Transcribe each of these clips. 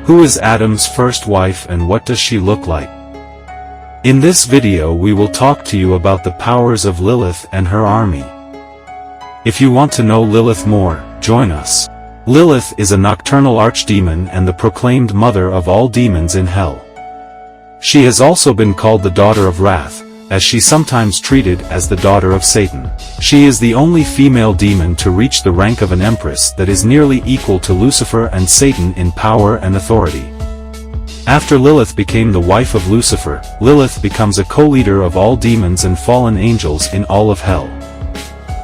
Who is Adam's first wife and what does she look like? In this video we will talk to you about the powers of Lilith and her army. If you want to know Lilith more, join us. Lilith is a nocturnal archdemon and the proclaimed mother of all demons in hell. She has also been called the daughter of wrath, as she's sometimes treated as the daughter of Satan. She is the only female demon to reach the rank of an empress that is nearly equal to Lucifer and Satan in power and authority. After Lilith became the wife of Lucifer, Lilith becomes a co-leader of all demons and fallen angels in all of hell.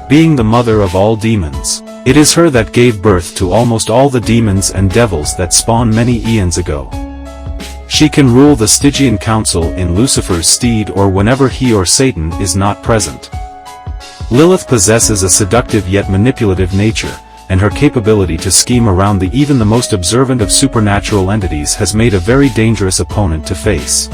Being the mother of all demons, it is her that gave birth to almost all the demons and devils that spawned many eons ago. She can rule the Stygian Council in Lucifer's stead or whenever he or Satan is not present. Lilith possesses a seductive yet manipulative nature, and her capability to scheme around even the most observant of supernatural entities has made a very dangerous opponent to face.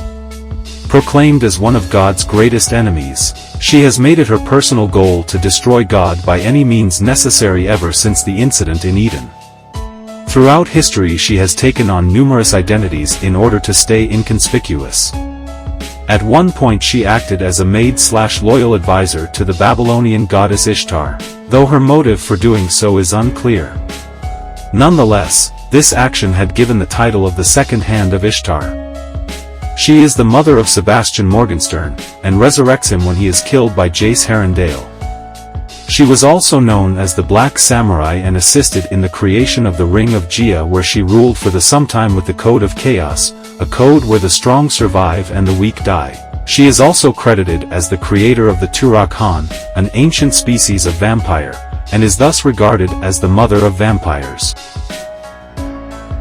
Proclaimed as one of God's greatest enemies, she has made it her personal goal to destroy God by any means necessary ever since the incident in Eden. Throughout history she has taken on numerous identities in order to stay inconspicuous. At one point she acted as a maid/loyal advisor to the Babylonian goddess Ishtar, though her motive for doing so is unclear. Nonetheless, this action had given the title of the second hand of Ishtar. She is the mother of Sebastian Morgenstern, and resurrects him when he is killed by Jace Herondale. She was also known as the Black Samurai and assisted in the creation of the Ring of Gia, where she ruled for some time with the Code of Chaos, a code where the strong survive and the weak die. She is also credited as the creator of the Turok Han, an ancient species of vampire, and is thus regarded as the mother of vampires.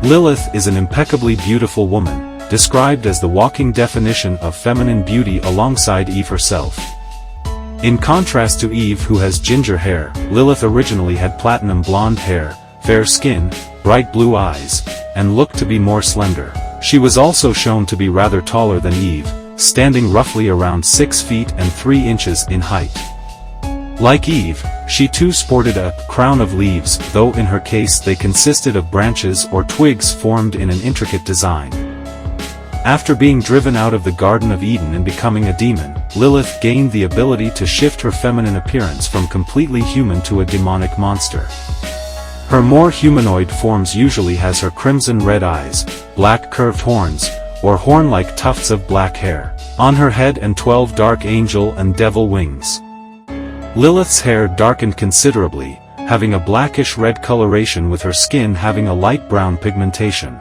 Lilith is an impeccably beautiful woman, described as the walking definition of feminine beauty alongside Eve herself. In contrast to Eve, who has ginger hair, Lilith originally had platinum blonde hair, fair skin, bright blue eyes, and looked to be more slender. She was also shown to be rather taller than Eve, standing roughly around 6 feet and 3 inches in height. Like Eve, she too sported a crown of leaves, though in her case they consisted of branches or twigs formed in an intricate design. After being driven out of the Garden of Eden and becoming a demon, Lilith gained the ability to shift her feminine appearance from completely human to a demonic monster. Her more humanoid forms usually has her crimson red eyes, black curved horns, or horn-like tufts of black hair on her head and 12 dark angel and devil wings. Lilith's hair darkened considerably, having a blackish-red coloration with her skin having a light brown pigmentation.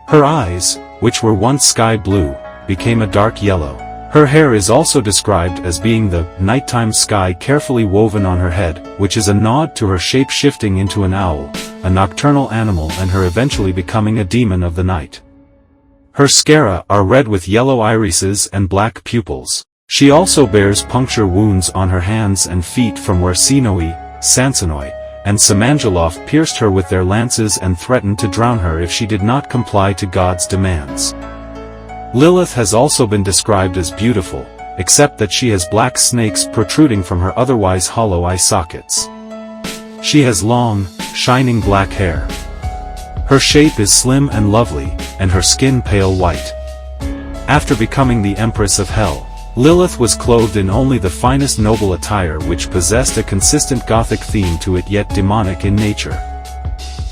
Her eyes, which were once sky blue, became a dark yellow. Her hair is also described as being the nighttime sky carefully woven on her head, which is a nod to her shape shifting into an owl, a nocturnal animal, and her eventually becoming a demon of the night. Her scara are red with yellow irises and black pupils. She also bears puncture wounds on her hands and feet from where Sinoi, Sansonoi, and Samanjaloth pierced her with their lances and threatened to drown her if she did not comply to God's demands. Lilith has also been described as beautiful, except that she has black snakes protruding from her otherwise hollow eye sockets. She has long, shining black hair. Her shape is slim and lovely, and her skin pale white. After becoming the Empress of Hell, Lilith was clothed in only the finest noble attire, which possessed a consistent Gothic theme to it yet demonic in nature.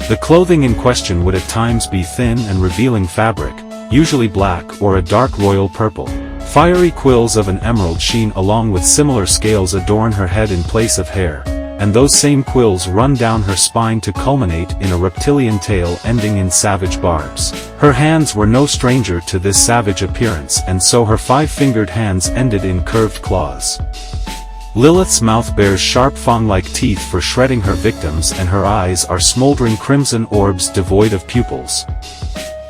The clothing in question would at times be thin and revealing fabric, usually black or a dark royal purple. Fiery quills of an emerald sheen along with similar scales adorn her head in place of hair, and those same quills run down her spine to culminate in a reptilian tail ending in savage barbs. Her hands were no stranger to this savage appearance, and so her 5-fingered hands ended in curved claws. Lilith's mouth bears sharp fang-like teeth for shredding her victims, and her eyes are smoldering crimson orbs devoid of pupils.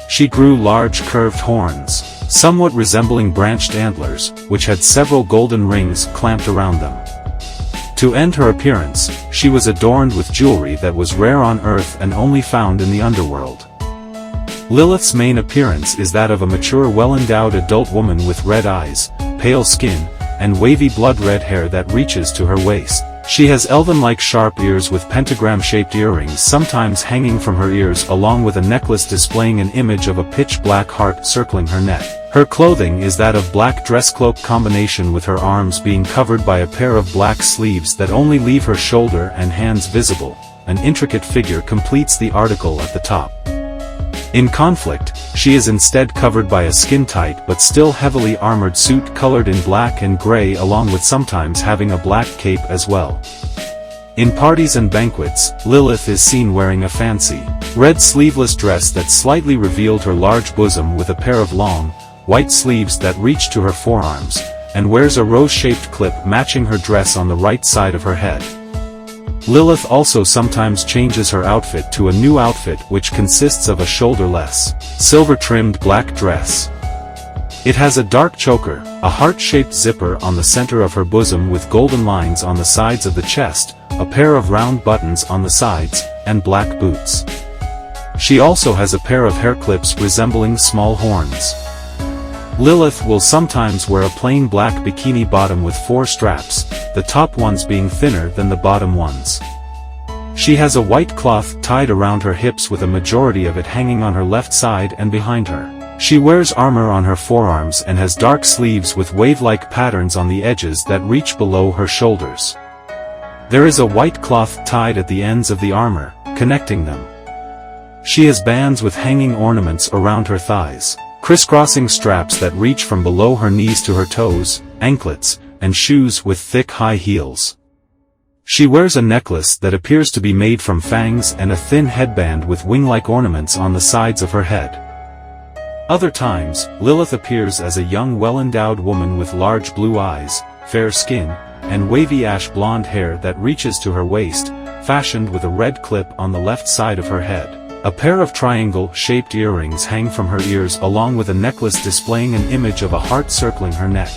She grew large curved horns, somewhat resembling branched antlers, which had several golden rings clamped around them. To end her appearance, she was adorned with jewelry that was rare on Earth and only found in the underworld. Lilith's main appearance is that of a mature, well-endowed adult woman with red eyes, pale skin, and wavy blood-red hair that reaches to her waist. She has elven-like sharp ears with pentagram-shaped earrings sometimes hanging from her ears, along with a necklace displaying an image of a pitch-black heart circling her neck. Her clothing is that of black dress-cloak combination, with her arms being covered by a pair of black sleeves that only leave her shoulder and hands visible. An intricate figure completes the article at the top. In conflict, she is instead covered by a skin-tight but still heavily armored suit colored in black and gray, along with sometimes having a black cape as well. In parties and banquets, Lilith is seen wearing a fancy, red sleeveless dress that slightly revealed her large bosom, with a pair of long, white sleeves that reach to her forearms, and wears a rose-shaped clip matching her dress on the right side of her head. Lilith also sometimes changes her outfit to a new outfit which consists of a shoulderless, silver-trimmed black dress. It has a dark choker, a heart-shaped zipper on the center of her bosom with golden lines on the sides of the chest, a pair of round buttons on the sides, and black boots. She also has a pair of hair clips resembling small horns. Lilith will sometimes wear a plain black bikini bottom with 4 straps, the top ones being thinner than the bottom ones. She has a white cloth tied around her hips with a majority of it hanging on her left side and behind her. She wears armor on her forearms and has dark sleeves with wave-like patterns on the edges that reach below her shoulders. There is a white cloth tied at the ends of the armor, connecting them. She has bands with hanging ornaments around her thighs, crisscrossing straps that reach from below her knees to her toes, anklets, and shoes with thick high heels. She wears a necklace that appears to be made from fangs and a thin headband with wing-like ornaments on the sides of her head. Other times, Lilith appears as a young well-endowed woman with large blue eyes, fair skin, and wavy ash blonde hair that reaches to her waist, fashioned with a red clip on the left side of her head. A pair of triangle-shaped earrings hang from her ears, along with a necklace displaying an image of a heart circling her neck.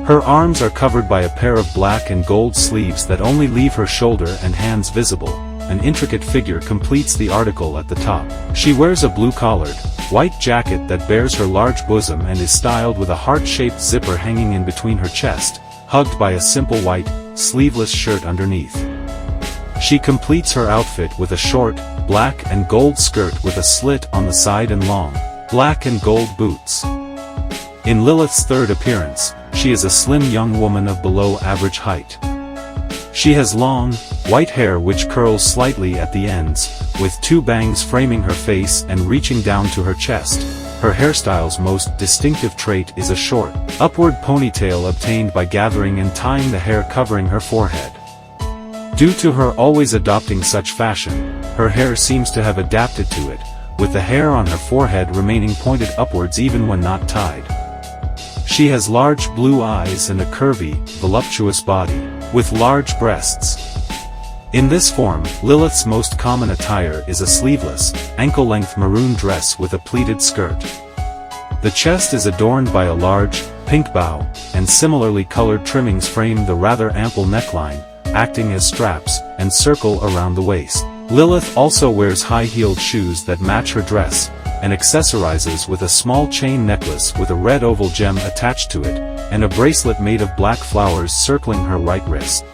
Her arms are covered by a pair of black and gold sleeves that only leave her shoulder and hands visible. An intricate figure completes the article at the top. She wears a blue-collared, white jacket that bears her large bosom and is styled with a heart-shaped zipper hanging in between her chest, hugged by a simple white, sleeveless shirt underneath. She completes her outfit with a short, black and gold skirt with a slit on the side and long, black and gold boots. In Lilith's third appearance, she is a slim young woman of below average height. She has long, white hair which curls slightly at the ends, with 2 bangs framing her face and reaching down to her chest. Her hairstyle's most distinctive trait is a short, upward ponytail obtained by gathering and tying the hair covering her forehead. Due to her always adopting such fashion, her hair seems to have adapted to it, with the hair on her forehead remaining pointed upwards even when not tied. She has large blue eyes and a curvy, voluptuous body, with large breasts. In this form, Lilith's most common attire is a sleeveless, ankle-length maroon dress with a pleated skirt. The chest is adorned by a large, pink bow, and similarly colored trimmings frame the rather ample neckline, acting as straps, and circle around the waist. Lilith also wears high-heeled shoes that match her dress, and accessorizes with a small chain necklace with a red oval gem attached to it, and a bracelet made of black flowers circling her right wrist.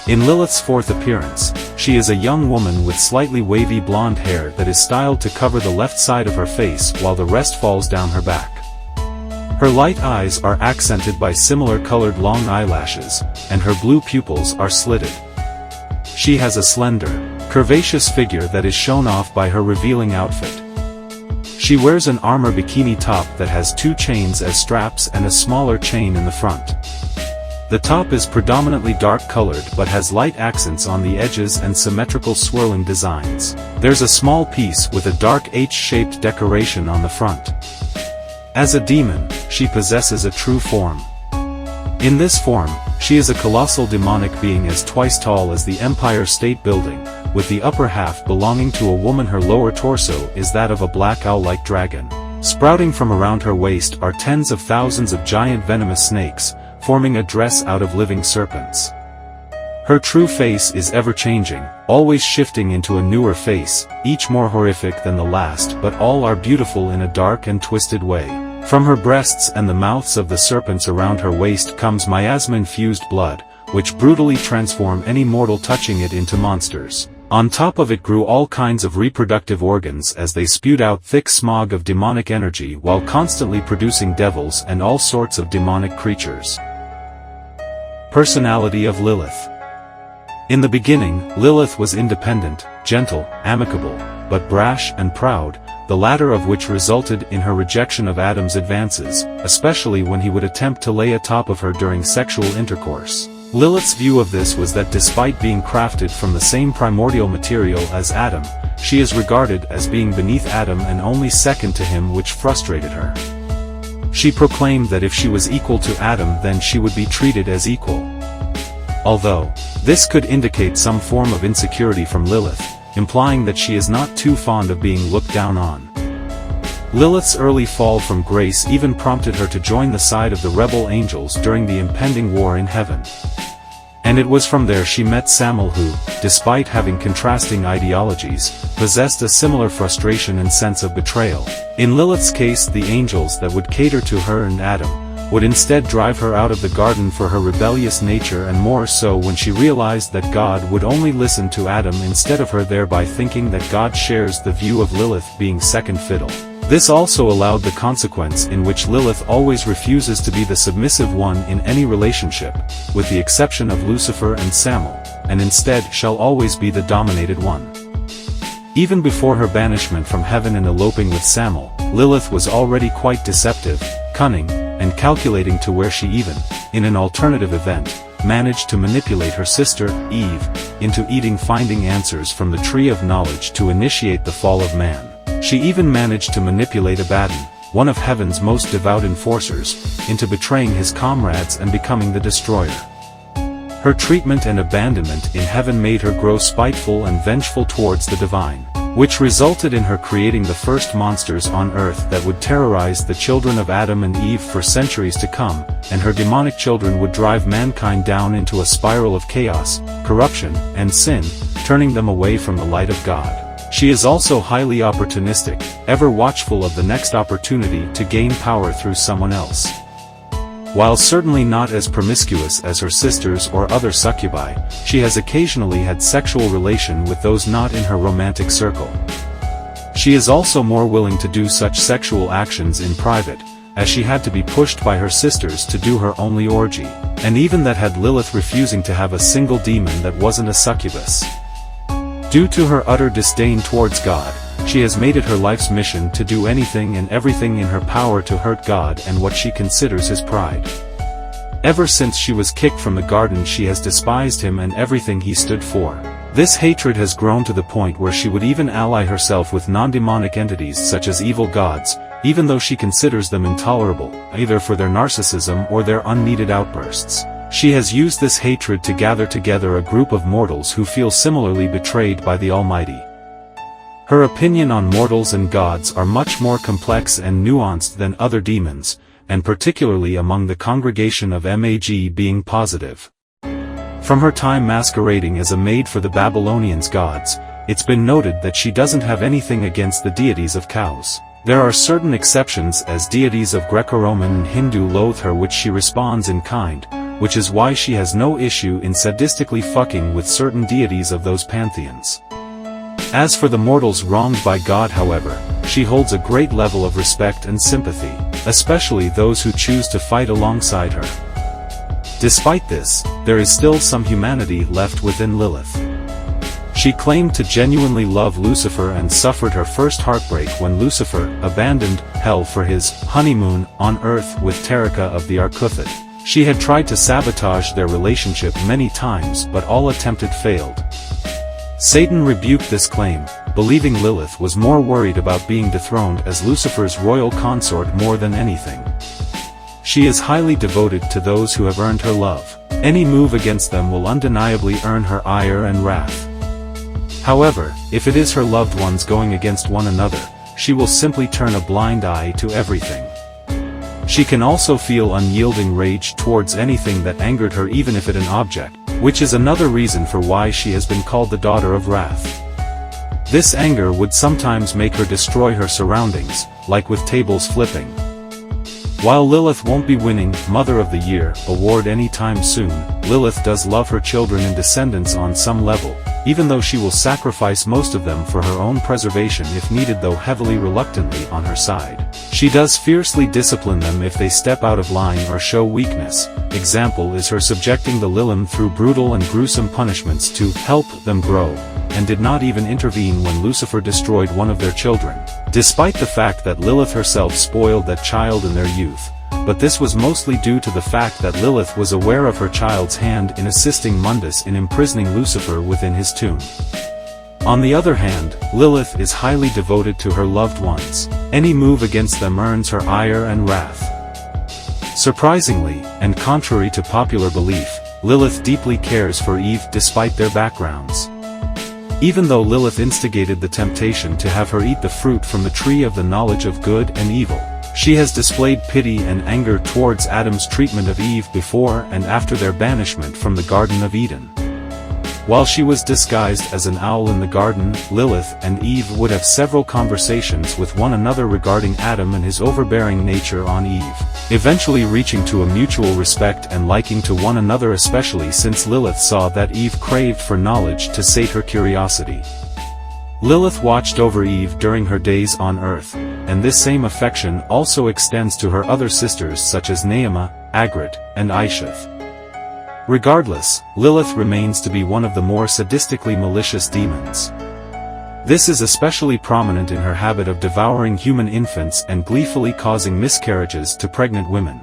In Lilith's fourth appearance, she is a young woman with slightly wavy blonde hair that is styled to cover the left side of her face while the rest falls down her back. Her light eyes are accented by similar-colored long eyelashes, and her blue pupils are slitted. She has a slender, curvaceous figure that is shown off by her revealing outfit. She wears an armor bikini top that has 2 chains as straps and a smaller chain in the front. The top is predominantly dark-colored but has light accents on the edges and symmetrical swirling designs. There's a small piece with a dark H-shaped decoration on the front. As a demon, she possesses a true form. In this form, she is a colossal demonic being as twice tall as the Empire State Building, with the upper half belonging to a woman. Her lower torso is that of a black owl-like dragon. Sprouting from around her waist are tens of thousands of giant venomous snakes, forming a dress out of living serpents. Her true face is ever-changing, always shifting into a newer face, each more horrific than the last, but all are beautiful in a dark and twisted way. From her breasts and the mouths of the serpents around her waist comes miasma-infused blood, which brutally transform any mortal touching it into monsters. On top of it grew all kinds of reproductive organs as they spewed out thick smog of demonic energy while constantly producing devils and all sorts of demonic creatures. Personality of Lilith. In the beginning, Lilith was independent, gentle, amicable, but brash and proud, the latter of which resulted in her rejection of Adam's advances, especially when he would attempt to lay atop of her during sexual intercourse. Lilith's view of this was that despite being crafted from the same primordial material as Adam, she is regarded as being beneath Adam and only second to him, which frustrated her. She proclaimed that if she was equal to Adam then she would be treated as equal. Although, this could indicate some form of insecurity from Lilith, implying that she is not too fond of being looked down on. Lilith's early fall from grace even prompted her to join the side of the rebel angels during the impending war in heaven. And it was from there she met Samael who, despite having contrasting ideologies, possessed a similar frustration and sense of betrayal. In Lilith's case, the angels that would cater to her and Adam would instead drive her out of the garden for her rebellious nature, and more so when she realized that God would only listen to Adam instead of her, thereby thinking that God shares the view of Lilith being second fiddle. This also allowed the consequence in which Lilith always refuses to be the submissive one in any relationship, with the exception of Lucifer and Samael, and instead shall always be the dominated one. Even before her banishment from heaven and eloping with Samael, Lilith was already quite deceptive, cunning, and calculating, to where she even, in an alternative event, managed to manipulate her sister, Eve, into finding answers from the tree of knowledge to initiate the fall of man. She even managed to manipulate Abaddon, one of heaven's most devout enforcers, into betraying his comrades and becoming the destroyer. Her treatment and abandonment in heaven made her grow spiteful and vengeful towards the divine, which resulted in her creating the first monsters on earth that would terrorize the children of Adam and Eve for centuries to come, and her demonic children would drive mankind down into a spiral of chaos, corruption, and sin, turning them away from the light of God. She is also highly opportunistic, ever watchful of the next opportunity to gain power through someone else. While certainly not as promiscuous as her sisters or other succubi, she has occasionally had sexual relation with those not in her romantic circle. She is also more willing to do such sexual actions in private, as she had to be pushed by her sisters to do her only orgy, and even that had Lilith refusing to have a single demon that wasn't a succubus. Due to her utter disdain towards God, she has made it her life's mission to do anything and everything in her power to hurt God and what she considers his pride. Ever since she was kicked from the garden, she has despised him and everything he stood for. This hatred has grown to the point where she would even ally herself with non-demonic entities such as evil gods, even though she considers them intolerable, either for their narcissism or their unneeded outbursts. She has used this hatred to gather together a group of mortals who feel similarly betrayed by the Almighty. Her opinion on mortals and gods are much more complex and nuanced than other demons, and particularly among the congregation of Mag being positive. From her time masquerading as a maid for the Babylonians' gods, it's been noted that she doesn't have anything against the deities of cows. There are certain exceptions, as deities of Greco-Roman and Hindu loathe her, which she responds in kind, which is why she has no issue in sadistically fucking with certain deities of those pantheons. As for the mortals wronged by God, however, she holds a great level of respect and sympathy, especially those who choose to fight alongside her. Despite this, there is still some humanity left within Lilith. She claimed to genuinely love Lucifer and suffered her first heartbreak when Lucifer abandoned hell for his honeymoon on earth with Terika of the Arcuthid. She had tried to sabotage their relationship many times, but all attempted failed. Satan rebuked this claim, believing Lilith was more worried about being dethroned as Lucifer's royal consort more than anything. She is highly devoted to those who have earned her love. Any move against them will undeniably earn her ire and wrath. However, if it is her loved ones going against one another, she will simply turn a blind eye to everything. She can also feel unyielding rage towards anything that angered her, even if it an object, which is another reason for why she has been called the daughter of wrath. This anger would sometimes make her destroy her surroundings, like with tables flipping. While Lilith won't be winning Mother of the Year award anytime soon, Lilith does love her children and descendants on some level, even though she will sacrifice most of them for her own preservation if needed, though heavily reluctantly on her side. She does fiercely discipline them if they step out of line or show weakness. Example is her subjecting the Lilith through brutal and gruesome punishments to help them grow, and did not even intervene when Lucifer destroyed one of their children, despite the fact that Lilith herself spoiled that child in their youth. But this was mostly due to the fact that Lilith was aware of her child's hand in assisting Mundus in imprisoning Lucifer within his tomb. On the other hand, Lilith is highly devoted to her loved ones. Any move against them earns her ire and wrath. Surprisingly, and contrary to popular belief, Lilith deeply cares for Eve despite their backgrounds. Even though Lilith instigated the temptation to have her eat the fruit from the tree of the knowledge of good and evil, she has displayed pity and anger towards Adam's treatment of Eve before and after their banishment from the Garden of Eden. While she was disguised as an owl in the garden, Lilith and Eve would have several conversations with one another regarding Adam and his overbearing nature on Eve, eventually reaching to a mutual respect and liking to one another, especially since Lilith saw that Eve craved for knowledge to sate her curiosity. Lilith watched over Eve during her days on earth, and this same affection also extends to her other sisters such as Naamah, Agrit, and Isheth. Regardless, Lilith remains to be one of the more sadistically malicious demons. This is especially prominent in her habit of devouring human infants and gleefully causing miscarriages to pregnant women.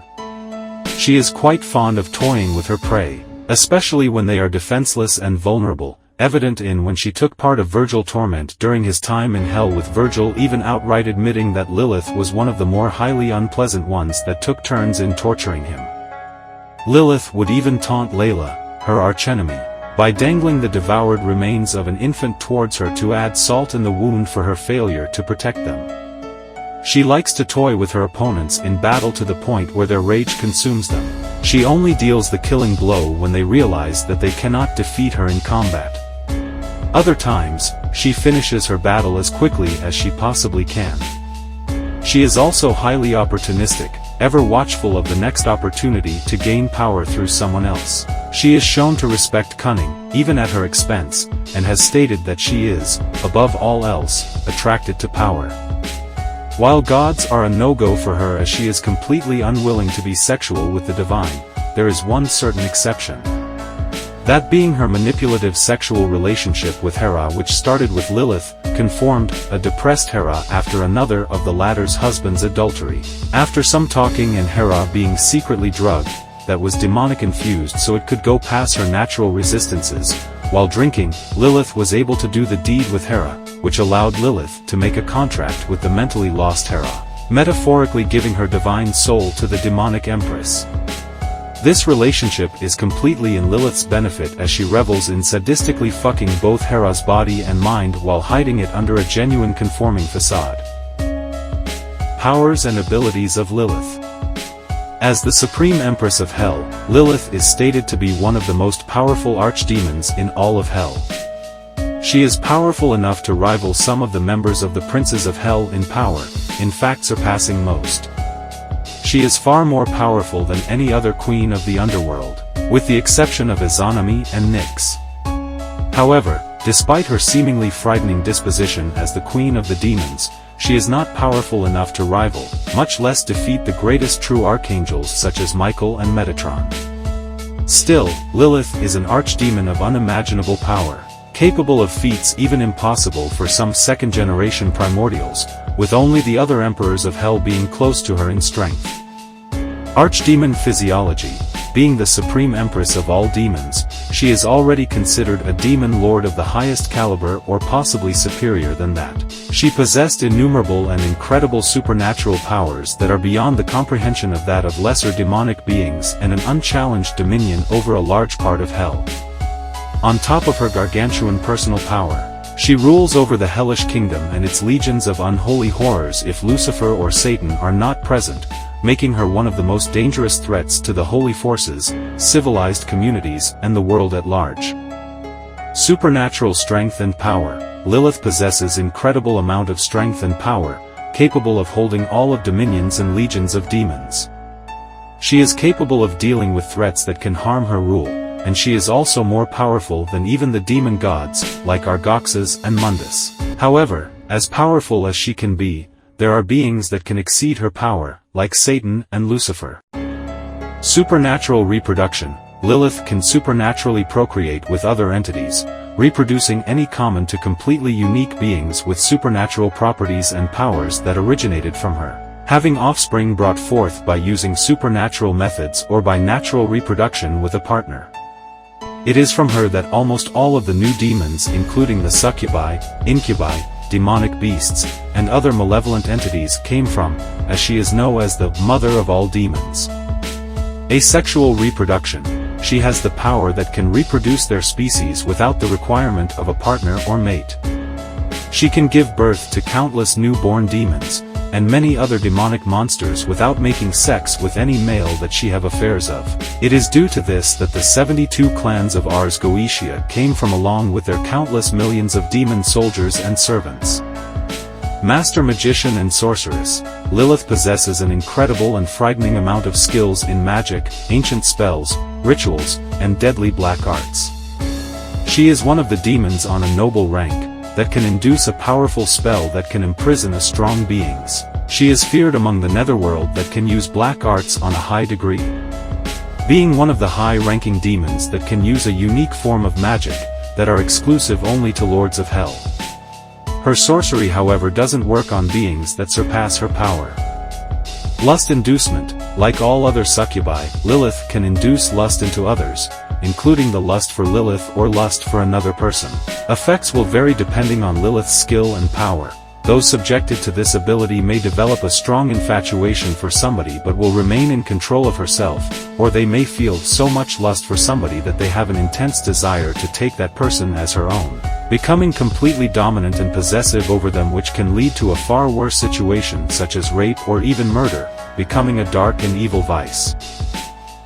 She is quite fond of toying with her prey, especially when they are defenseless and vulnerable, evident in when she took part of Virgil's torment during his time in hell, with Virgil even outright admitting that Lilith was one of the more highly unpleasant ones that took turns in torturing him. Lilith would even taunt Layla, her archenemy, by dangling the devoured remains of an infant towards her to add salt in the wound for her failure to protect them. She likes to toy with her opponents in battle to the point where their rage consumes them. She only deals the killing blow when they realize that they cannot defeat her in combat. Other times, she finishes her battle as quickly as she possibly can. She is also highly opportunistic, ever watchful of the next opportunity to gain power through someone else. She is shown to respect cunning, even at her expense, and has stated that she is, above all else, attracted to power. While gods are a no-go for her as she is completely unwilling to be sexual with the divine, there is one certain exception. That being her manipulative sexual relationship with Hera, which started with Lilith, conformed a depressed Hera after another of the latter's husband's adultery. After some talking and Hera being secretly drugged, that was demonic infused so it could go past her natural resistances, while drinking, Lilith was able to do the deed with Hera, which allowed Lilith to make a contract with the mentally lost Hera, metaphorically giving her divine soul to the demonic empress. This relationship is completely in Lilith's benefit as she revels in sadistically fucking both Hera's body and mind while hiding it under a genuine conforming facade. Powers and abilities of Lilith. As the Supreme Empress of Hell, Lilith is stated to be one of the most powerful archdemons in all of Hell. She is powerful enough to rival some of the members of the Princes of Hell in power, in fact surpassing most. She is far more powerful than any other queen of the underworld, with the exception of Izanami and Nyx. However, despite her seemingly frightening disposition as the queen of the demons, she is not powerful enough to rival, much less defeat the greatest true archangels such as Michael and Metatron. Still, Lilith is an archdemon of unimaginable power, capable of feats even impossible for some second-generation primordials, with only the other emperors of Hell being close to her in strength. Archdemon physiology. Being the supreme empress of all demons, she is already considered a demon lord of the highest caliber or possibly superior than that. She possessed innumerable and incredible supernatural powers that are beyond the comprehension of that of lesser demonic beings and an unchallenged dominion over a large part of Hell. On top of her gargantuan personal power, she rules over the hellish kingdom and its legions of unholy horrors if Lucifer or Satan are not present, making her one of the most dangerous threats to the holy forces, civilized communities, and the world at large. Supernatural strength and power. Lilith possesses incredible amount of strength and power, capable of holding all of dominions and legions of demons. She is capable of dealing with threats that can harm her rule, and she is also more powerful than even the demon gods, like Argoxes and Mundus. However, as powerful as she can be, there are beings that can exceed her power, like Satan and Lucifer. Supernatural reproduction. Lilith can supernaturally procreate with other entities, reproducing any common to completely unique beings with supernatural properties and powers that originated from her, having offspring brought forth by using supernatural methods or by natural reproduction with a partner. It is from her that almost all of the new demons, including the succubi, incubi, demonic beasts, and other malevolent entities came from, as she is known as the mother of all demons. Asexual reproduction. She has the power that can reproduce their species without the requirement of a partner or mate. She can give birth to countless newborn demons, and many other demonic monsters without making sex with any male that she have affairs of. It is due to this that the 72 clans of Ars Goetia came from along with their countless millions of demon soldiers and servants. Master magician and sorceress. Lilith possesses an incredible and frightening amount of skills in magic, ancient spells, rituals, and deadly black arts. She is one of the demons on a noble rank, that can induce a powerful spell that can imprison a strong beings. She is feared among the netherworld that can use black arts on a high degree. Being one of the high-ranking demons that can use a unique form of magic, that are exclusive only to lords of hell. Her sorcery however doesn't work on beings that surpass her power. Lust inducement. Like all other succubi, Lilith can induce lust into others, including the lust for Lilith or lust for another person. Effects will vary depending on Lilith's skill and power. Those subjected to this ability may develop a strong infatuation for somebody but will remain in control of herself, or they may feel so much lust for somebody that they have an intense desire to take that person as her own, becoming completely dominant and possessive over them, which can lead to a far worse situation such as rape or even murder, becoming a dark and evil vice.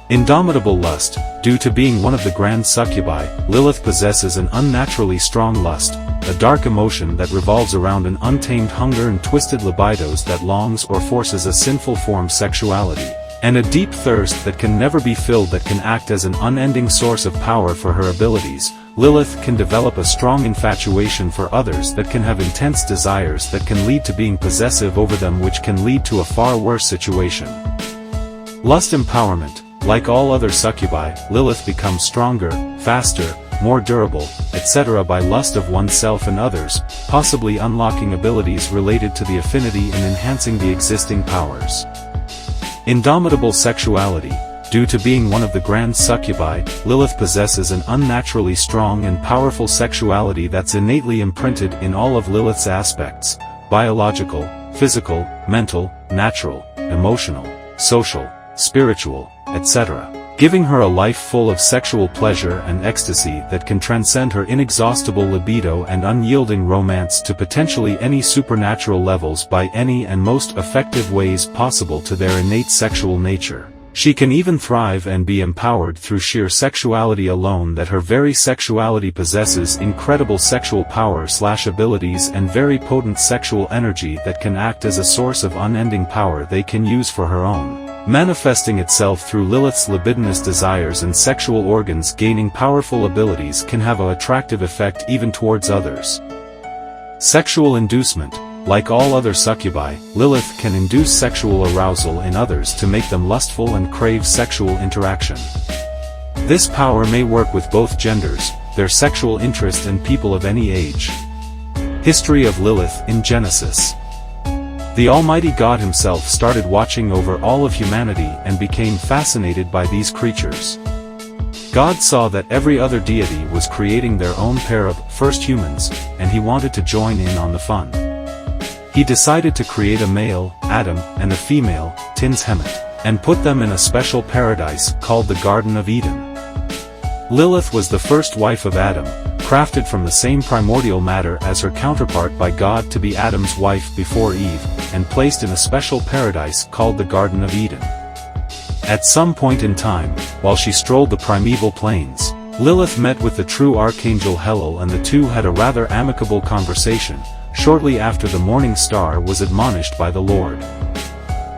Indomitable lust. Due to being one of the grand succubi, Lilith possesses an unnaturally strong lust, a dark emotion that revolves around an untamed hunger and twisted libidos that longs or forces a sinful form sexuality, and a deep thirst that can never be filled that can act as an unending source of power for her abilities. Lilith can develop a strong infatuation for others that can have intense desires that can lead to being possessive over them, which can lead to a far worse situation. Lust empowerment. Like all other succubi, Lilith becomes stronger, faster, more durable, etc. by lust of oneself and others, possibly unlocking abilities related to the affinity and enhancing the existing powers. Indomitable sexuality. Due to being one of the grand succubi, Lilith possesses an unnaturally strong and powerful sexuality that's innately imprinted in all of Lilith's aspects: biological, physical, mental, natural, emotional, social, spiritual, etc., giving her a life full of sexual pleasure and ecstasy that can transcend her inexhaustible libido and unyielding romance to potentially any supernatural levels by any and most effective ways possible to their innate sexual nature. She can even thrive and be empowered through sheer sexuality alone, that her very sexuality possesses incredible sexual power/abilities and very potent sexual energy that can act as a source of unending power they can use for her own, manifesting itself through Lilith's libidinous desires and sexual organs. Gaining powerful abilities can have an attractive effect even towards others. Sexual inducement. Like all other succubi, Lilith can induce sexual arousal in others to make them lustful and crave sexual interaction. This power may work with both genders, their sexual interest, and people of any age. History of Lilith in Genesis. The Almighty God himself started watching over all of humanity and became fascinated by these creatures. God saw that every other deity was creating their own pair of first humans, and he wanted to join in on the fun. He decided to create a male, Adam, and a female, Tinshemet, and put them in a special paradise called the Garden of Eden. Lilith was the first wife of Adam, crafted from the same primordial matter as her counterpart by God to be Adam's wife before Eve, and placed in a special paradise called the Garden of Eden. At some point in time, while she strolled the primeval plains, Lilith met with the true archangel Helel, and the two had a rather amicable conversation, shortly after the morning star was admonished by the Lord.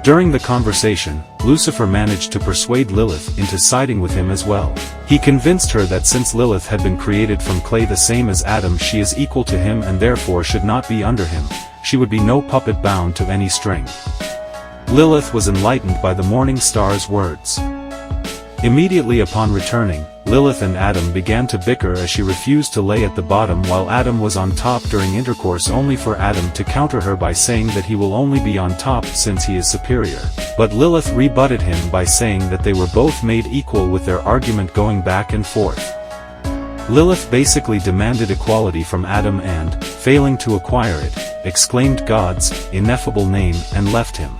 During the conversation, Lucifer managed to persuade Lilith into siding with him as well. He convinced her that since Lilith had been created from clay the same as Adam, she is equal to him and therefore should not be under him. She would be no puppet bound to any string. Lilith was enlightened by the morning star's words. Immediately upon returning, Lilith and Adam began to bicker as she refused to lay at the bottom while Adam was on top during intercourse, only for Adam to counter her by saying that he will only be on top since he is superior. But Lilith rebutted him by saying that they were both made equal, with their argument going back and forth. Lilith basically demanded equality from Adam and, failing to acquire it, exclaimed God's ineffable name and left him.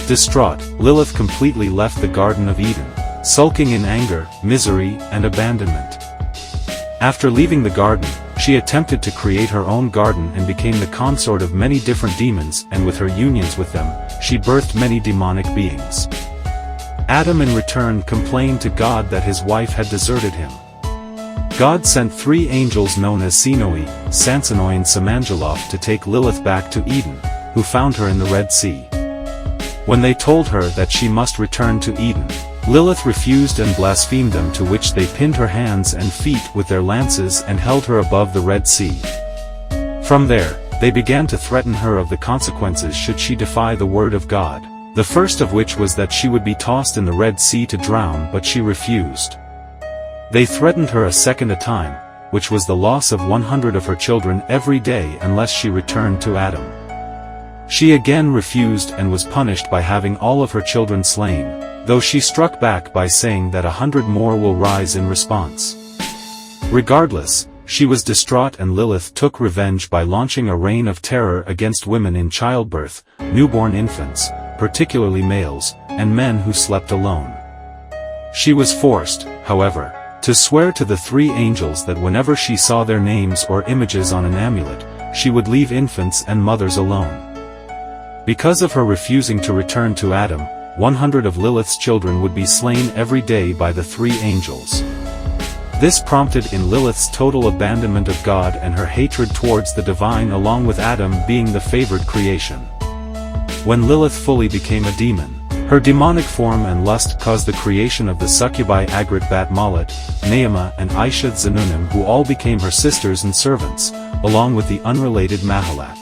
Distraught, Lilith completely left the Garden of Eden, sulking in anger, misery, and abandonment. After leaving the garden, she attempted to create her own garden and became the consort of many different demons, and with her unions with them, she birthed many demonic beings. Adam in return complained to God that his wife had deserted him. God sent 3 angels known as Sinoi, Sansonoi and Samangeloth to take Lilith back to Eden, who found her in the Red Sea. When they told her that she must return to Eden, Lilith refused and blasphemed them, to which they pinned her hands and feet with their lances and held her above the Red Sea. From there, they began to threaten her of the consequences should she defy the word of God, the first of which was that she would be tossed in the Red Sea to drown, but she refused. They threatened her a second time, which was the loss of 100 of her children every day unless she returned to Adam. She again refused and was punished by having all of her children slain, though she struck back by saying that 100 more will rise in response. Regardless, she was distraught, and Lilith took revenge by launching a reign of terror against women in childbirth, newborn infants, particularly males, and men who slept alone. She was forced, however, to swear to the 3 angels that whenever she saw their names or images on an amulet, she would leave infants and mothers alone. Because of her refusing to return to Adam, 100 of Lilith's children would be slain every day by the 3 angels. This prompted in Lilith's total abandonment of God and her hatred towards the divine, along with Adam being the favored creation. When Lilith fully became a demon, her demonic form and lust caused the creation of the succubi Agrit Bat Malat, Naama and Ishad Zanunim, who all became her sisters and servants, along with the unrelated Mahalat.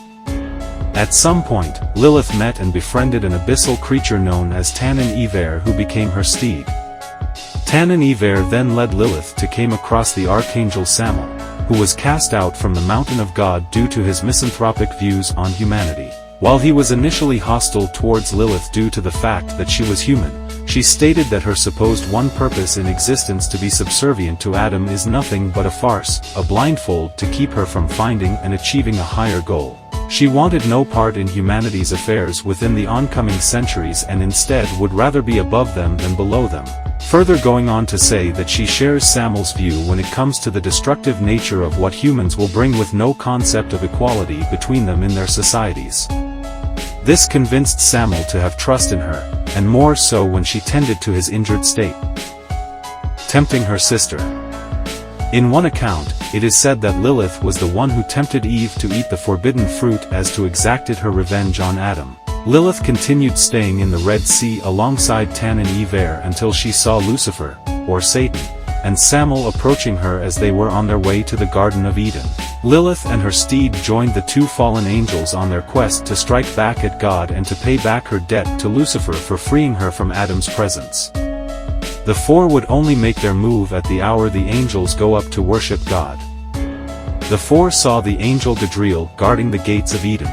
At some point, Lilith met and befriended an abyssal creature known as Tanan-Iver, who became her steed. Tanan-Iver then led Lilith to come across the archangel Samael, who was cast out from the mountain of God due to his misanthropic views on humanity. While he was initially hostile towards Lilith due to the fact that she was human, she stated that her supposed one purpose in existence, to be subservient to Adam, is nothing but a farce, a blindfold to keep her from finding and achieving a higher goal. She wanted no part in humanity's affairs within the oncoming centuries and instead would rather be above them than below them, further going on to say that she shares Samael's view when it comes to the destructive nature of what humans will bring, with no concept of equality between them in their societies. This convinced Samael to have trust in her, and more so when she tended to his injured state, tempting her sister. In one account, it is said that Lilith was the one who tempted Eve to eat the forbidden fruit as to exacted her revenge on Adam. Lilith continued staying in the Red Sea alongside Tanan-Iver until she saw Lucifer, or Satan, and Samael approaching her as they were on their way to the Garden of Eden. Lilith and her steed joined the 2 fallen angels on their quest to strike back at God and to pay back her debt to Lucifer for freeing her from Adam's presence. The 4 would only make their move at the hour the angels go up to worship God. The 4 saw the angel Gadriel guarding the gates of Eden.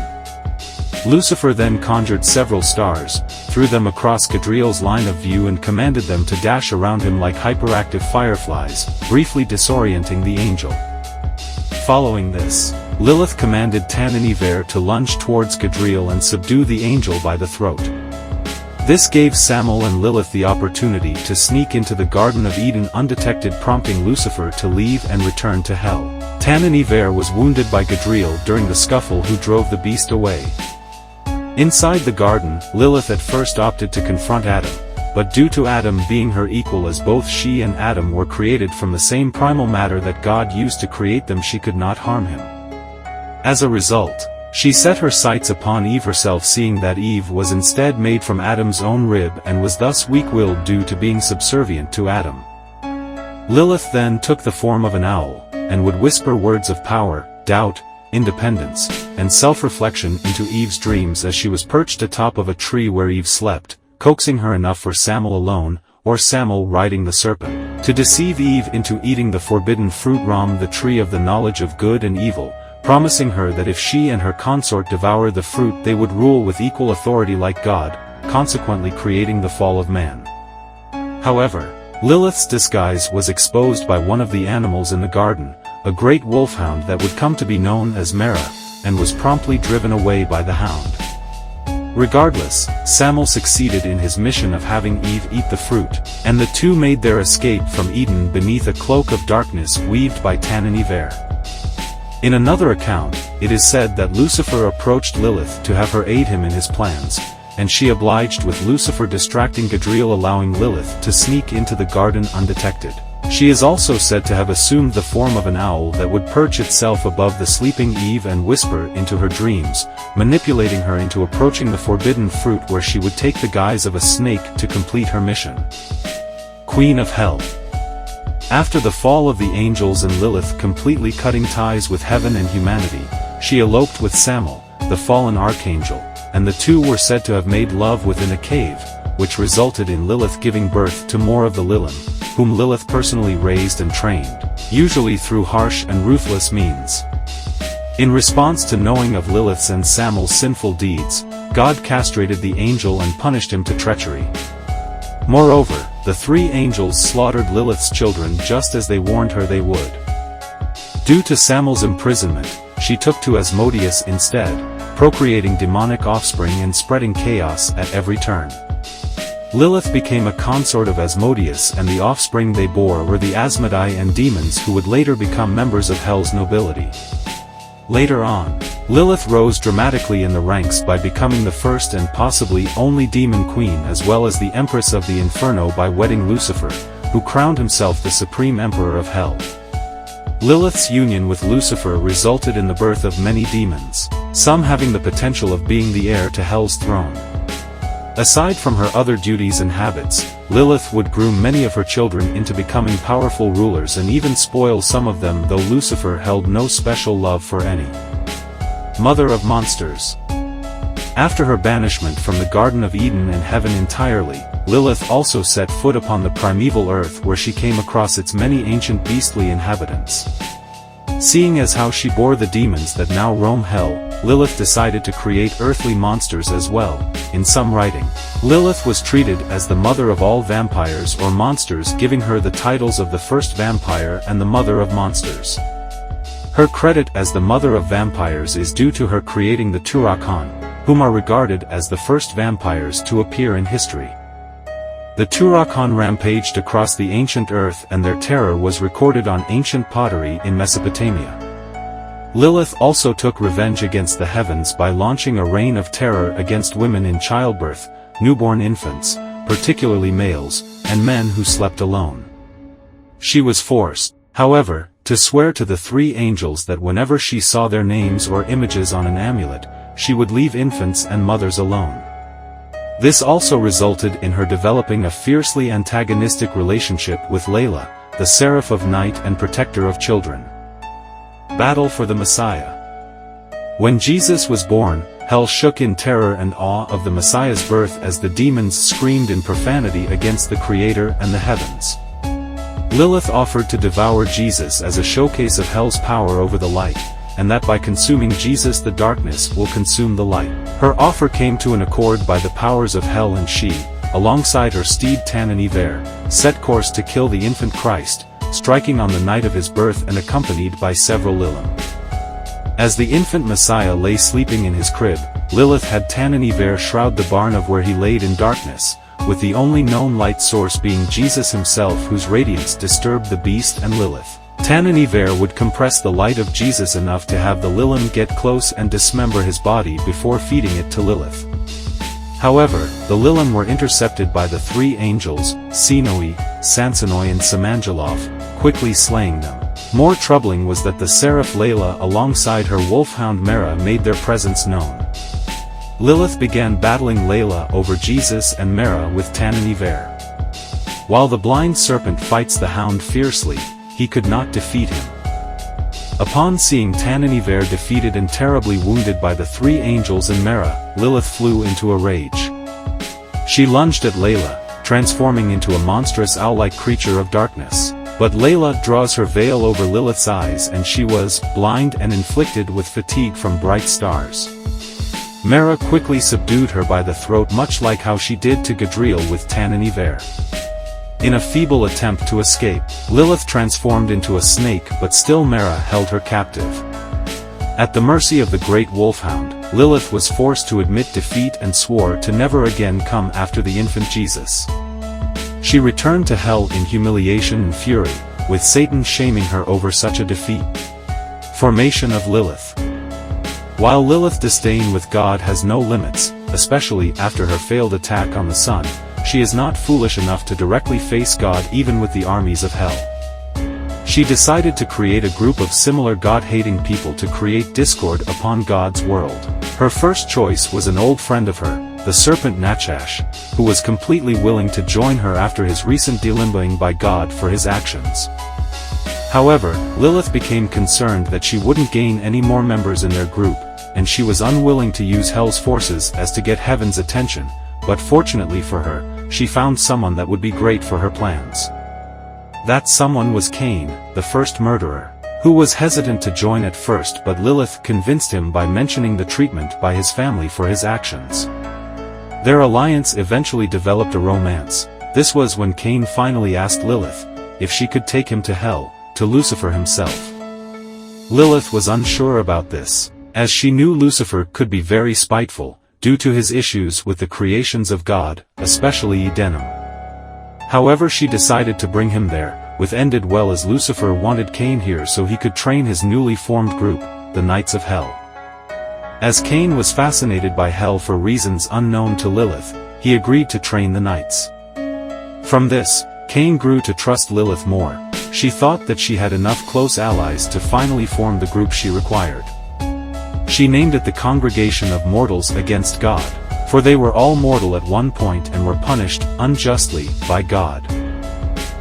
Lucifer then conjured several stars, threw them across Gadriel's line of view and commanded them to dash around him like hyperactive fireflies, briefly disorienting the angel. Following this, Lilith commanded Tanan-Iver to lunge towards Gadriel and subdue the angel by the throat. This gave Samael and Lilith the opportunity to sneak into the Garden of Eden undetected, prompting Lucifer to leave and return to hell. Tanan-Iver was wounded by Gadriel during the scuffle, who drove the beast away. Inside the garden, Lilith at first opted to confront Adam, but due to Adam being her equal, as both she and Adam were created from the same primal matter that God used to create them, she could not harm him. As a result, she set her sights upon Eve herself, seeing that Eve was instead made from Adam's own rib and was thus weak-willed due to being subservient to Adam. Lilith then took the form of an owl, and would whisper words of power, doubt, independence, and self-reflection into Eve's dreams as she was perched atop of a tree where Eve slept, coaxing her enough for Samuel alone, or Samuel riding the serpent, to deceive Eve into eating the forbidden fruit from the tree of the knowledge of good and evil, promising her that if she and her consort devoured the fruit they would rule with equal authority like God, consequently creating the fall of man. However, Lilith's disguise was exposed by one of the animals in the garden, a great wolfhound that would come to be known as Mara, and was promptly driven away by the hound. Regardless, Samuel succeeded in his mission of having Eve eat the fruit, and the two made their escape from Eden beneath a cloak of darkness weaved by inanna. In another account, it is said that Lucifer approached Lilith to have her aid him in his plans, and she obliged with Lucifer distracting Gadriel, allowing Lilith to sneak into the garden undetected. She is also said to have assumed the form of an owl that would perch itself above the sleeping Eve and whisper into her dreams, manipulating her into approaching the forbidden fruit where she would take the guise of a snake to complete her mission. Queen of Hell. After the fall of the angels and Lilith completely cutting ties with heaven and humanity, she eloped with Samuel, the fallen archangel, and the two were said to have made love within a cave, which resulted in Lilith giving birth to more of the Lilim, whom Lilith personally raised and trained, usually through harsh and ruthless means. In response to knowing of Lilith's and Samuel's sinful deeds, God castrated the angel and punished him to treachery. Moreover, the three angels slaughtered Lilith's children just as they warned her they would. Due to Samuel's imprisonment, she took to Asmodeus instead, procreating demonic offspring and spreading chaos at every turn. Lilith became a consort of Asmodeus, and the offspring they bore were the Asmodai and demons who would later become members of Hell's nobility. Later on, Lilith rose dramatically in the ranks by becoming the first and possibly only demon queen, as well as the empress of the Inferno by wedding Lucifer, who crowned himself the supreme emperor of Hell. Lilith's union with Lucifer resulted in the birth of many demons, some having the potential of being the heir to Hell's throne. Aside from her other duties and habits, Lilith would groom many of her children into becoming powerful rulers and even spoil some of them, though Lucifer held no special love for any. Mother of Monsters. After her banishment from the Garden of Eden and heaven entirely, Lilith also set foot upon the primeval earth, where she came across its many ancient beastly inhabitants. Seeing as how she bore the demons that now roam Hell, Lilith decided to create earthly monsters as well. In some writing, Lilith was treated as the mother of all vampires or monsters, giving her the titles of the first vampire and the mother of monsters. Her credit as the mother of vampires is due to her creating the Turok-Han, whom are regarded as the first vampires to appear in history. The Turok-Han rampaged across the ancient earth, and their terror was recorded on ancient pottery in Mesopotamia. Lilith also took revenge against the heavens by launching a reign of terror against women in childbirth, newborn infants, particularly males, and men who slept alone. She was forced, however, to swear to the three angels that whenever she saw their names or images on an amulet, she would leave infants and mothers alone. This also resulted in her developing a fiercely antagonistic relationship with Layla, the seraph of night and protector of children. Battle for the Messiah. When Jesus was born, Hell shook in terror and awe of the Messiah's birth as the demons screamed in profanity against the Creator and the heavens. Lilith offered to devour Jesus as a showcase of Hell's power over the light, and that by consuming Jesus the darkness will consume the light. Her offer came to an accord by the powers of Hell, and she, alongside her steed inanna, set course to kill the infant Christ, striking on the night of his birth and accompanied by several Lilim. As the infant Messiah lay sleeping in his crib, Lilith had inanna shroud the barn of where he laid in darkness, with the only known light source being Jesus himself, whose radiance disturbed the beast and Lilith. inanna would compress the light of Jesus enough to have the Lilim get close and dismember his body before feeding it to Lilith. However, the Lilim were intercepted by the three angels, Sinoi, Sansonoi and Samanjalov, quickly slaying them. More troubling was that the seraph Layla alongside her wolfhound Mara made their presence known. Lilith began battling Layla over Jesus and Mara with Tananiver. While the blind serpent fights the hound fiercely, he could not defeat him. Upon seeing Tananiver defeated and terribly wounded by the three angels and Mara, Lilith flew into a rage. She lunged at Layla, transforming into a monstrous owl-like creature of darkness. But Layla draws her veil over Lilith's eyes and she was blind and inflicted with fatigue from bright stars. Mara quickly subdued her by the throat, much like how she did to Gadriel with Tananiver. In a feeble attempt to escape, Lilith transformed into a snake, but still Mara held her captive. At the mercy of the great wolfhound, Lilith was forced to admit defeat and swore to never again come after the infant Jesus. She returned to hell in humiliation and fury, with Satan shaming her over such a defeat. Formation of Lilith. While Lilith's disdain with God has no limits, especially after her failed attack on the sun, she is not foolish enough to directly face God even with the armies of hell. She decided to create a group of similar God-hating people to create discord upon God's world. Her first choice was an old friend of her, the serpent Nachash, who was completely willing to join her after his recent delimbaing by God for his actions. However, Lilith became concerned that she wouldn't gain any more members in their group, and she was unwilling to use hell's forces as to get heaven's attention, but fortunately for her, she found someone that would be great for her plans. That someone was Cain, the first murderer, who was hesitant to join at first, but Lilith convinced him by mentioning the treatment by his family for his actions. Their alliance eventually developed a romance. This was when Cain finally asked Lilith if she could take him to hell, to Lucifer himself. Lilith was unsure about this, as she knew Lucifer could be very spiteful, due to his issues with the creations of God, especially Edenim. However, she decided to bring him there, which ended well as Lucifer wanted Cain here so he could train his newly formed group, the Knights of Hell. As Cain was fascinated by hell for reasons unknown to Lilith, he agreed to train the knights. From this, Cain grew to trust Lilith more. She thought that she had enough close allies to finally form the group she required. She named it the Congregation of Mortals Against God, for they were all mortal at one point and were punished unjustly by God.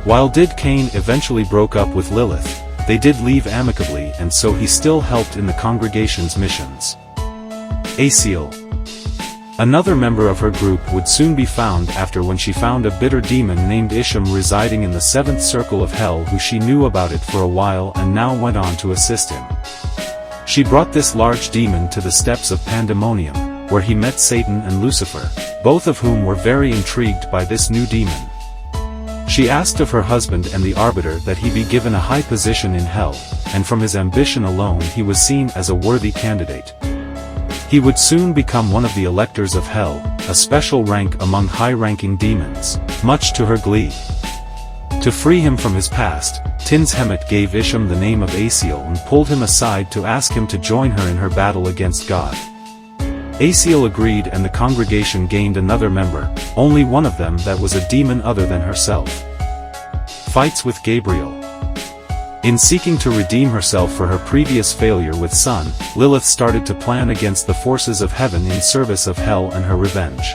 While Cain eventually broke up with Lilith, they did leave amicably, and so he still helped in the congregation's missions. Asiel. Another member of her group would soon be found after when she found a bitter demon named Isham residing in the seventh circle of hell, who she knew about it for a while and now went on to assist him. She brought this large demon to the steps of Pandemonium, where he met Satan and Lucifer, both of whom were very intrigued by this new demon. She asked of her husband and the arbiter that he be given a high position in hell, and from his ambition alone he was seen as a worthy candidate. He would soon become one of the electors of hell, a special rank among high-ranking demons, much to her glee. To free him from his past, Tinshemet gave Isham the name of Asiel and pulled him aside to ask him to join her in her battle against God. Asiel agreed, and the congregation gained another member, only one of them that was a demon other than herself. Fights with Gabriel. In seeking to redeem herself for her previous failure with Sun, Lilith started to plan against the forces of heaven in service of hell and her revenge.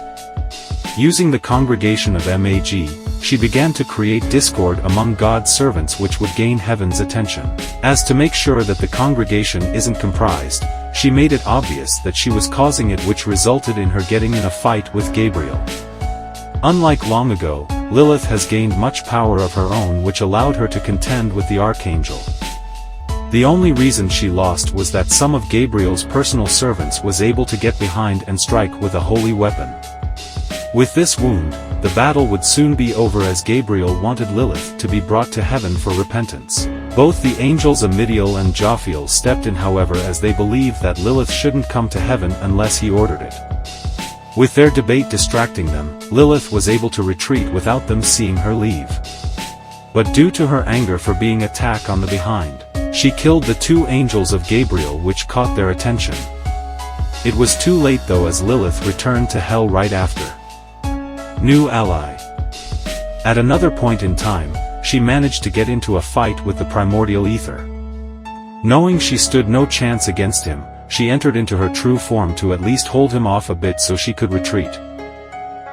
Using the congregation of Mag, she began to create discord among God's servants, which would gain heaven's attention. As to make sure that the congregation isn't comprised, she made it obvious that she was causing it, which resulted in her getting in a fight with Gabriel. Unlike long ago, Lilith has gained much power of her own, which allowed her to contend with the archangel. The only reason she lost was that some of Gabriel's personal servants was able to get behind and strike with a holy weapon. With this wound, the battle would soon be over, as Gabriel wanted Lilith to be brought to heaven for repentance. Both the angels Amidiel and Jophiel stepped in, however, as they believed that Lilith shouldn't come to heaven unless he ordered it. With their debate distracting them, Lilith was able to retreat without them seeing her leave. But due to her anger for being attacked on the behind, she killed the two angels of Gabriel, which caught their attention. It was too late though, as Lilith returned to hell right after. New ally. At another point in time, she managed to get into a fight with the primordial ether. Knowing she stood no chance against him, she entered into her true form to at least hold him off a bit so she could retreat.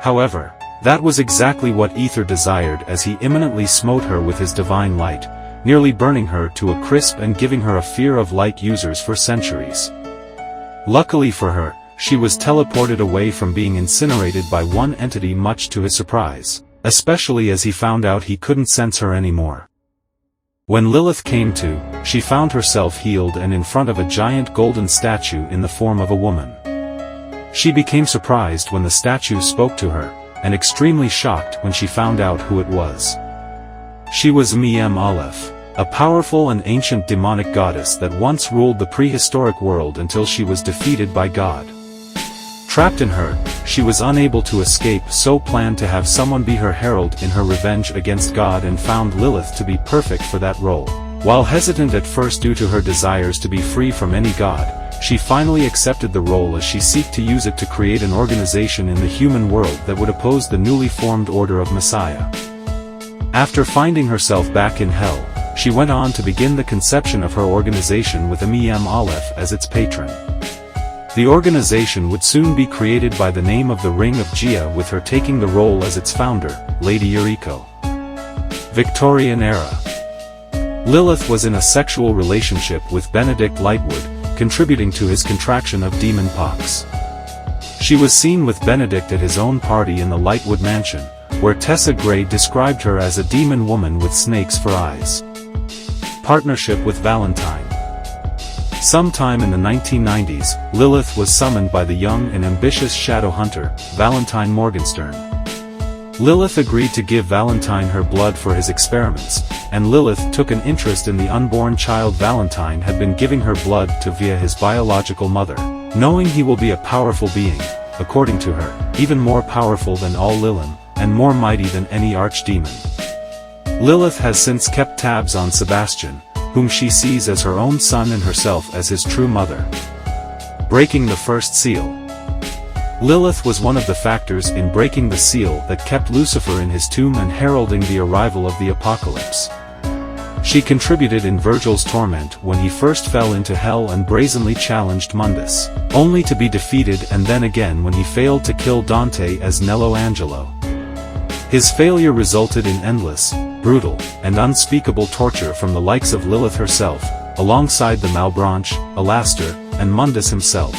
However, that was exactly what Ether desired, as he imminently smote her with his divine light, nearly burning her to a crisp and giving her a fear of light users for centuries. Luckily for her, she was teleported away from being incinerated by one entity, much to his surprise, especially as he found out he couldn't sense her anymore. When Lilith came to, she found herself healed and in front of a giant golden statue in the form of a woman. She became surprised when the statue spoke to her, and extremely shocked when she found out who it was. She was Aleph, a powerful and ancient demonic goddess that once ruled the prehistoric world until she was defeated by God. Trapped in her, she was unable to escape, so planned to have someone be her herald in her revenge against God, and found Lilith to be perfect for that role. While hesitant at first due to her desires to be free from any god, she finally accepted the role as she sought to use it to create an organization in the human world that would oppose the newly formed Order of Messiah. After finding herself back in hell, she went on to begin the conception of her organization with Aleph as its patron. The organization would soon be created by the name of the Ring of Gia, with her taking the role as its founder, Lady Eureka. Victorian era. Lilith was in a sexual relationship with Benedict Lightwood, contributing to his contraction of demon pox. She was seen with Benedict at his own party in the Lightwood mansion, where Tessa Gray described her as a demon woman with snakes for eyes. Partnership with Valentine. Sometime in the 1990s, Lilith was summoned by the young and ambitious shadow hunter, Valentine Morgenstern. Lilith agreed to give Valentine her blood for his experiments, and Lilith took an interest in the unborn child Valentine had been giving her blood to via his biological mother, knowing he will be a powerful being, according to her, even more powerful than all Lilim, and more mighty than any archdemon. Lilith has since kept tabs on Sebastian, whom she sees as her own son and herself as his true mother. Breaking the first seal. Lilith was one of the factors in breaking the seal that kept Lucifer in his tomb and heralding the arrival of the apocalypse. She contributed in Virgil's torment when he first fell into hell and brazenly challenged Mundus, only to be defeated, and then again when he failed to kill Dante as Nello Angelo. His failure resulted in endless, brutal, and unspeakable torture from the likes of Lilith herself, alongside the Malebranche, Alastor, and Mundus himself.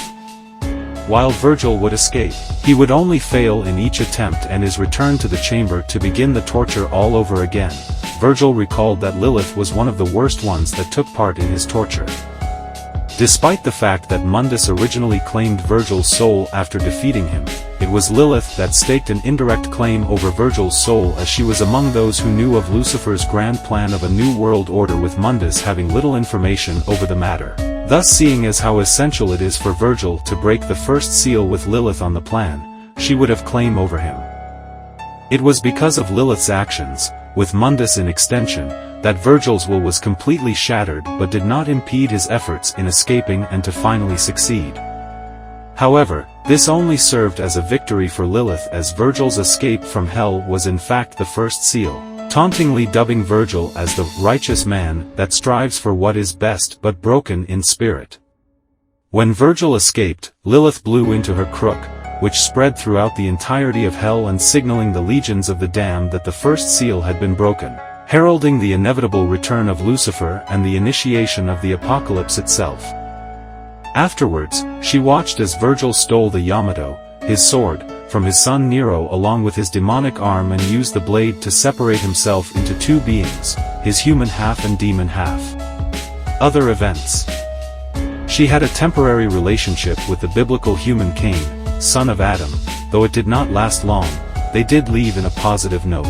While Virgil would escape, he would only fail in each attempt and is returned to the chamber to begin the torture all over again. Virgil recalled that Lilith was one of the worst ones that took part in his torture. Despite the fact that Mundus originally claimed Virgil's soul after defeating him, it was Lilith that staked an indirect claim over Virgil's soul, as she was among those who knew of Lucifer's grand plan of a new world order, with Mundus having little information over the matter, thus seeing as how essential it is for Virgil to break the first seal with Lilith on the plan, she would have claim over him. It was because of Lilith's actions, with Mundus in extension, that Virgil's will was completely shattered, but did not impede his efforts in escaping and to finally succeed. However, this only served as a victory for Lilith, as Virgil's escape from hell was in fact the first seal, tauntingly dubbing Virgil as the righteous man that strives for what is best but broken in spirit. When Virgil escaped, Lilith blew into her crook, which spread throughout the entirety of hell and signaling the legions of the damned that the first seal had been broken, heralding the inevitable return of Lucifer and the initiation of the apocalypse itself. Afterwards, she watched as Virgil stole the Yamato, his sword, from his son Nero along with his demonic arm, and used the blade to separate himself into two beings, his human half and demon half. Other events. She had a temporary relationship with the biblical human Cain, son of Adam, though it did not last long. They did leave in a positive note.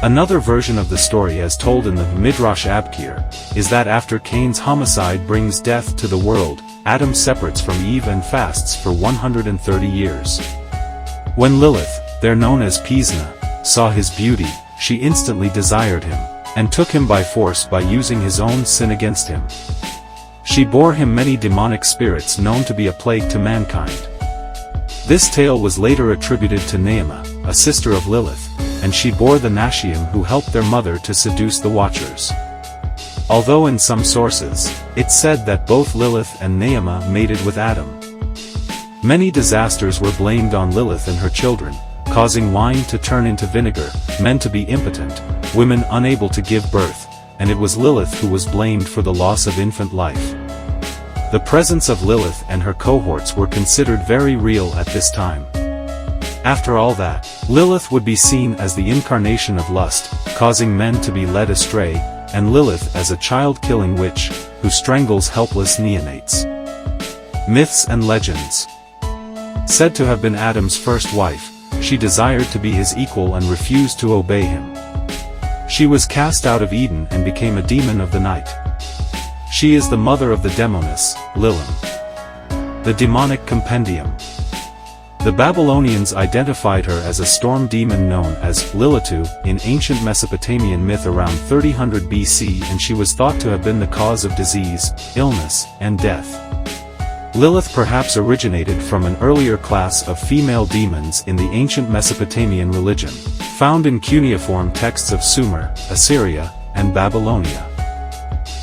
Another version of the story, as told in the Midrash Abkir, is that after Cain's homicide brings death to the world, Adam separates from Eve and fasts for 130 years. When Lilith, there known as Pisna, saw his beauty, she instantly desired him, and took him by force by using his own sin against him. She bore him many demonic spirits known to be a plague to mankind. This tale was later attributed to Naamah, a sister of Lilith, and she bore the Nashiim who helped their mother to seduce the Watchers. Although in some sources, it's said that both Lilith and Neama mated with Adam. Many disasters were blamed on Lilith and her children, causing wine to turn into vinegar, men to be impotent, women unable to give birth, and it was Lilith who was blamed for the loss of infant life. The presence of Lilith and her cohorts were considered very real at this time. After all that, Lilith would be seen as the incarnation of lust, causing men to be led astray, and Lilith as a child-killing witch, who strangles helpless neonates. Myths and legends. Said to have been Adam's first wife, she desired to be his equal and refused to obey him. She was cast out of Eden and became a demon of the night. She is the mother of the demoness, Lilith. The demonic compendium. The Babylonians identified her as a storm demon known as Lilith in ancient Mesopotamian myth around 3000 BC, and she was thought to have been the cause of disease, illness, and death. Lilith perhaps originated from an earlier class of female demons in the ancient Mesopotamian religion, found in cuneiform texts of Sumer, Assyria, and Babylonia.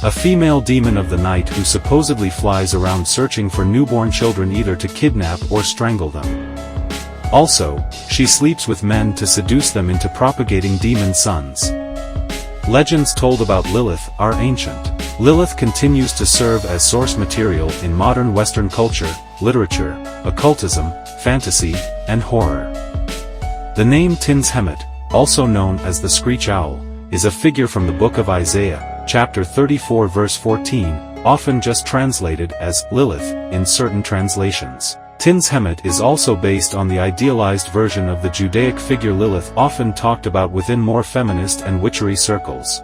A female demon of the night who supposedly flies around searching for newborn children either to kidnap or strangle them. Also, she sleeps with men to seduce them into propagating demon sons. Legends told about Lilith are ancient. Lilith continues to serve as source material in modern Western culture, literature, occultism, fantasy, and horror. The name Tinshemet, also known as the Screech Owl, is a figure from the book of Isaiah, chapter 34 verse 14, often just translated as Lilith in certain translations. Tinshemet is also based on the idealized version of the Judaic figure Lilith often talked about within more feminist and witchery circles.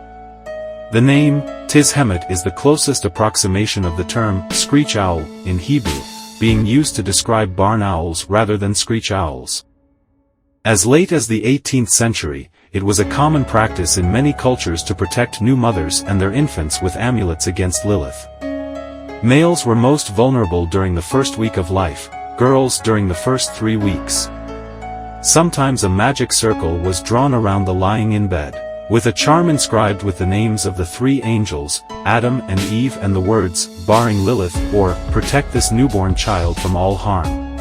The name, Tinshemet, is the closest approximation of the term, screech owl, in Hebrew, being used to describe barn owls rather than screech owls. As late as the 18th century, it was a common practice in many cultures to protect new mothers and their infants with amulets against Lilith. Males were most vulnerable during the first week of life, girls during the first 3 weeks. Sometimes a magic circle was drawn around the lying in bed, with a charm inscribed with the names of the 3 angels, Adam and Eve, and the words, barring Lilith, or, protect this newborn child from all harm.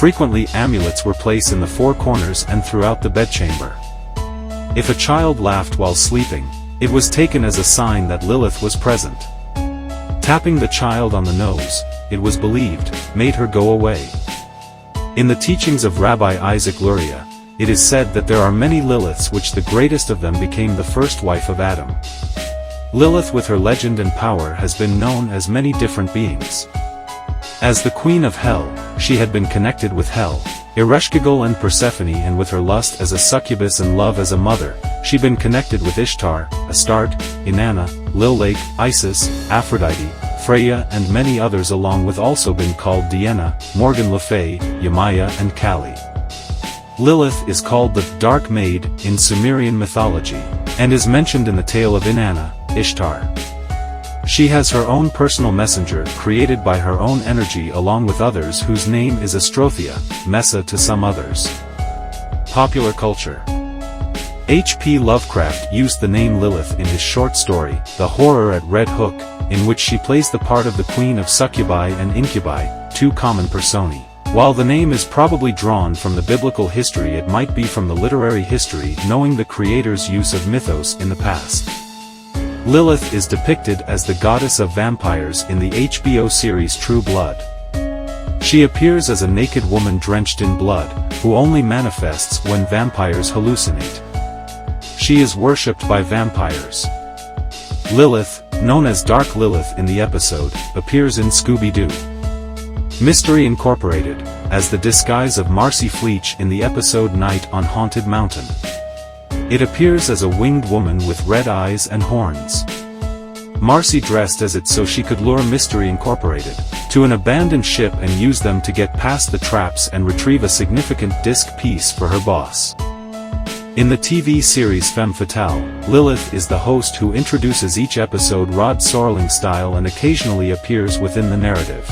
Frequently amulets were placed in the 4 corners and throughout the bedchamber. If a child laughed while sleeping, it was taken as a sign that Lilith was present. Tapping the child on the nose, it was believed, made her go away. In the teachings of Rabbi Isaac Luria, it is said that there are many Liliths, which the greatest of them became the first wife of Adam. Lilith with her legend and power has been known as many different beings. As the queen of hell, she had been connected with hell, Ereshkigal and Persephone, and with her lust as a succubus and love as a mother, she'd been connected with Ishtar, Astarte, Inanna, Lil-Lake, Isis, Aphrodite, Freya, and many others, along with also been called Diana, Morgan Le Fay, Yamaya, and Kali. Lilith is called the Dark Maid in Sumerian mythology, and is mentioned in the tale of Inanna, Ishtar. She has her own personal messenger created by her own energy along with others whose name is Astrothia, Mesa to some others. Popular culture. H.P. Lovecraft used the name Lilith in his short story, The Horror at Red Hook, in which she plays the part of the queen of succubi and incubi, 2 common personae. While the name is probably drawn from the biblical history, it might be from the literary history, knowing the creator's use of mythos in the past. Lilith is depicted as the goddess of vampires in the HBO series True Blood. She appears as a naked woman drenched in blood, who only manifests when vampires hallucinate. She is worshipped by vampires. Lilith, known as Dark Lilith in the episode, appears in Scooby-Doo Mystery Incorporated, as the disguise of Marcy Fleech in the episode Night on Haunted Mountain. It appears as a winged woman with red eyes and horns. Marcy dressed as it so she could lure Mystery Incorporated to an abandoned ship and use them to get past the traps and retrieve a significant disc piece for her boss. In the TV series Femme Fatale, Lilith is the host who introduces each episode Rod Serling style and occasionally appears within the narrative.